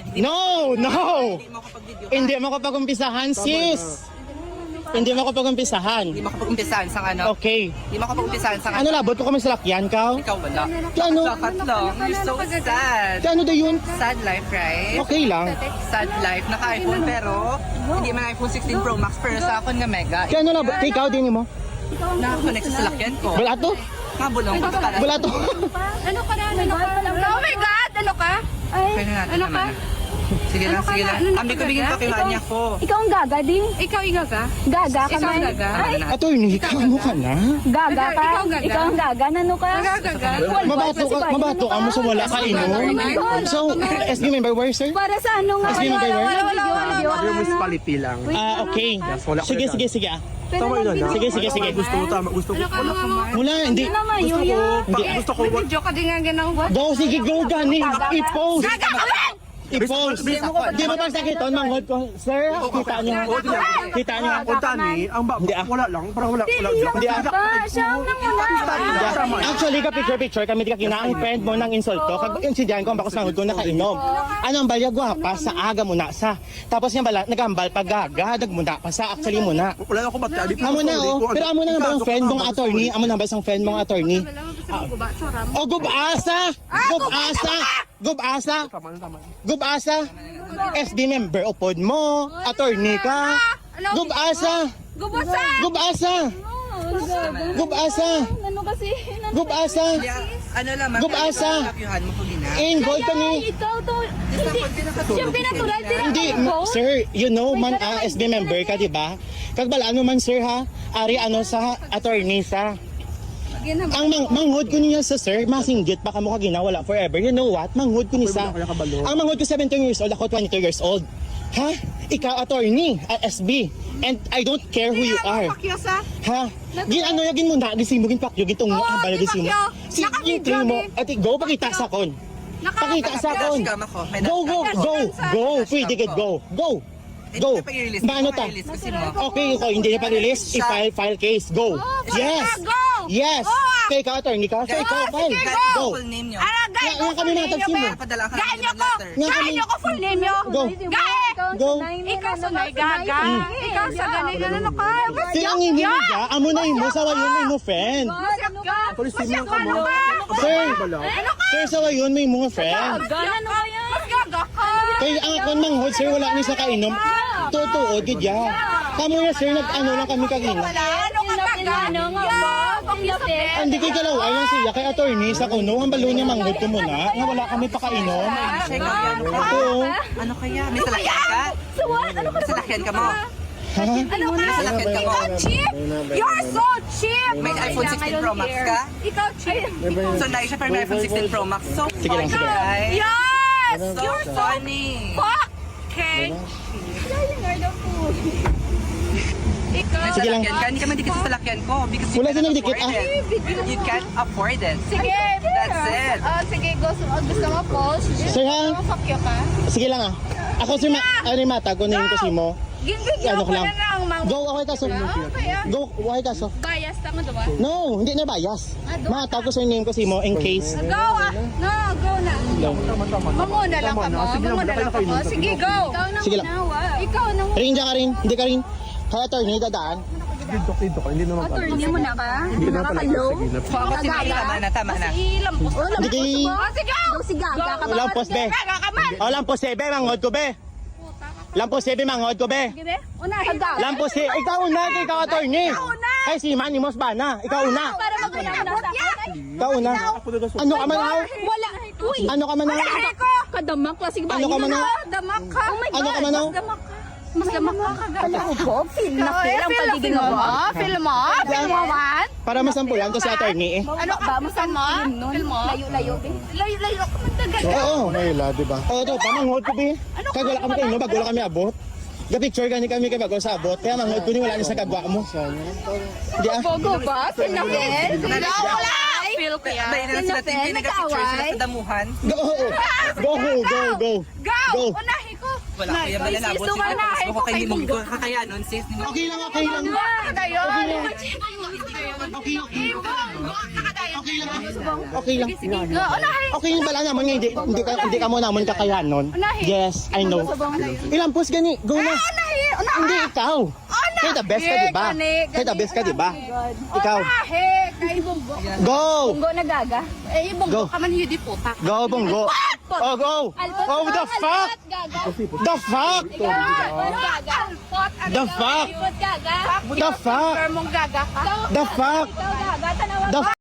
umpisahan. No! Hindi mo kapag-video. Hindi mo ko pag-umpisahan, sis! Hindi mo ko pag-umpisahan. Hindi mo kapag-umpisahan sa ano. Okay. Hindi mo kapag-umpisahan sa Ano labot ko kami sa lakyan, ka? Ikaw wala. Ano? Sakat lang. You're so sad. Ano da yun? Sad life, right? Okay lang. Sad life. Naka-iPhone pero hindi man iPhone 16 Pro Max pero sa akin nga mega. Kaya ano labot? Kaya ikaw din mo? Nakakonect sa salakyan ko. Wala to? Kabulong ko para. Wala to? Ano ka na? Ano ka? Oh my God! Ano ka? Ay, Kaya na natin ano ka? naman. Sige lang, sige lang. Ambi ko bigyan pa kilaan niya ko. Ikaw ang gaga din. Ikaw igaga? Gaga ka Ikaw man. gaga? Ay, Attorney, ikaw mo ka na? gaga ka. Ikaw gaga? Ikaw ang gaga. Nano ka? Gaga? Mabato ka mo sa wala ka inom. So, SB member, where sir? Para sa ano nga? Sige, mag-aware? Yung municipality lang. Okay. wala ko Sige, yan. sige, sige. Tama yun na. Sige. Gusto ko tama. Gusto ko. Wala, hindi. Gusto ko. Video ka din nga ganang what? Go, sige, go, gani. I-post. I-post. Di ba pag sakiton, manghod ko, sir, kita niyo. Kita niyo. Punta ni, ang wala lang. Parang wala. Hindi ah. Pa, siya ang nanguna. Actually, ka picture, kami di ka kinaang friend mo ng insulto. Kag insidyan ko, ang bakos manghod ko nakainom. Ano ang balya gwapa sa aga muna sa. Tapos yung bala, nagambal pag gaga, nagmuna pa sa actually muna. Wala ako ba't kaya. Amo na oh, pero amo na nga ba ang friend mong attorney? Amo na ba isang friend mong attorney? O gubasa! Gubasa! Gubasa! Gubasa! SB member upod mo, attorney ka. Gubasa! Gubasa! Gubasa! Gubasa! Ano kasi? Gubasa! Ano naman? Gubasa! Kapyuhan mo ko gina. Involved ka ni. Ikaw to. Yung pinatulad din ang Hindi, sir, you know man SB member ka, di ba? Kagbalaan mo man sir ha, ari ano sa attorney sa. Ang manghod ko niya sa sir, masinggit baka mo ka ginawala forever. You know what? Manghod ko ni sa. Ang manghod ko 17 years old, ako 22 years old. Ha? Ikaw attorney at SB. And I don't care who you are. Ha? Ano yagin mo na, gisimugin pakyo, gitong mo, ang bala gisimo. Si yung train mo, at go, pakita sa kon. Pakita sa kon. Go, pwede get go. Go. Paano ta? Okay, hindi na pa-release. I-file case. Go. Yes. Yes. Kaya ikaw, attorney ka. So ikaw, file. Go. Full name nyo. Nga kami natagsin mo. Padala ka Gaano ng ko! letter. Gaano ko full name nyo! Go. Go. Ikaw sa may gaga! Ikaw sa ganay ano ka! Sir, ang iniliga, amo na imo, sawayon mo friend. Police team lang ka mo. Sir, sawayon mo imo friend. Ano kaya? Mas gaga ka! Kaya ang akon manghod, sir, wala ni sa kainom. Totoo, gidya. Kamo na sir, nag-ano lang kami kagina. Ano ka taga? Ano nga ba? Hindi kay galaway lang siya, kay attorney sa kuno, ang balo niya manghod ko muna, nga wala kami pakainom. Oo. Ano kaya? May salakyan ka? Ano ka? Salakyan ka mo? Ha? Ano ka? Salakyan ka mo? Cheap! You're so cheap! May iPhone 16 Pro Max ka? Ikaw cheap! So, na siya pero may iPhone 16 Pro Max. So Sige lang, sige. funny. Yes! So You're so funny. fucking ikaw! Sige lang. Salakyan ka? Hindi ka man dikit sa salakyan ko. Because you Wala can't din nagdikit, afford it. You can't afford it. Sige! That's it. Sige, gusto mo post? Sir, ha? Fakyo ka? Sige lang ah. Ako sir, mata ko na yung kasi mo. Ginbigyan Ano ko ko lang. na lang mga Go, okay kaso. Go, okay kaso. bias tama diba? No, hindi na bias. Mata ko sir name ko si mo in case. Go ah! No, go na. Mamuna lang ka mo. Mamuna lang ka mo. Sige, go! Sige lang. Ikaw nang Rin dyan ka rin. Hindi ka rin. Kaya attorney, dadaan. Dito. Hindi naman ka. Hindi mo na ka? Hindi na pala. Sige na. Tama na. ilang po. Hindi kay... Sige, go! Sige, gaga ka ba? Walang post be. Gaga ka man! O, lampos be, manghod ko be. Lampos be, manghod ko be. Sige, unahin. Lampos ikaw una, ikaw attorney. Ay, si Manimos ba na? Ikaw una. Para mag-una na sa akin. Ikaw una. Ano ka man ako? Wala. Uy. Ano ka man ako? Kadamak. Klaseng ba? Ano ka man ako? Damak ka. Oh my God. Ano ka man ako? Mas damak ka kagaya. Alam ko, feel na feel ang pagiging mo. Feel mo? Feel mo man? Para masampulan to si attorney eh. Ano ka? Saan mo? Feel mo? Layo-layo din. Layo-layo ka man talaga. Oo. Mayla, di ba? Oo, to, pamanghod ko be. Kaya wala kami kayo, bago wala kami abot. Ga-picture gani kami kay bago sa abot. Kaya manghod ko ni wala ni sa kagwa mo. Hindi ah. Bogo ba? Feel na feel? Wala! Feel ko yan. Bayan na sila tingin, nag-picture sila sa damuhan. Go! Go! Go! Unahin ko! Wala ko yung malalabot. Sis, sumanahin Gusto ko ko kayo kay hindi mo Bungo. kakayanon, sis. Okay lang, okay lang. Ngayon. Okay, okay. Okay lang. Unahin. Okay lang bala naman nga, hindi ka mo naman kakayanon. Unahin. Yes, I know. Ilang post gani, go na. Unahin. Hindi ikaw. Kaya the best ka, di ba? Kaya the best ka, di ba? Ikaw. Unahin. Kay Bungo. Go! Bungo na gaga. Eh, Bungo Go. ka man hindi po. Go, Bungo. Oh, go! Oh, the fuck! The fuck! The fuck! The fuck! Mong gaga ka. The fuck! Ikaw gaga. Tanawa The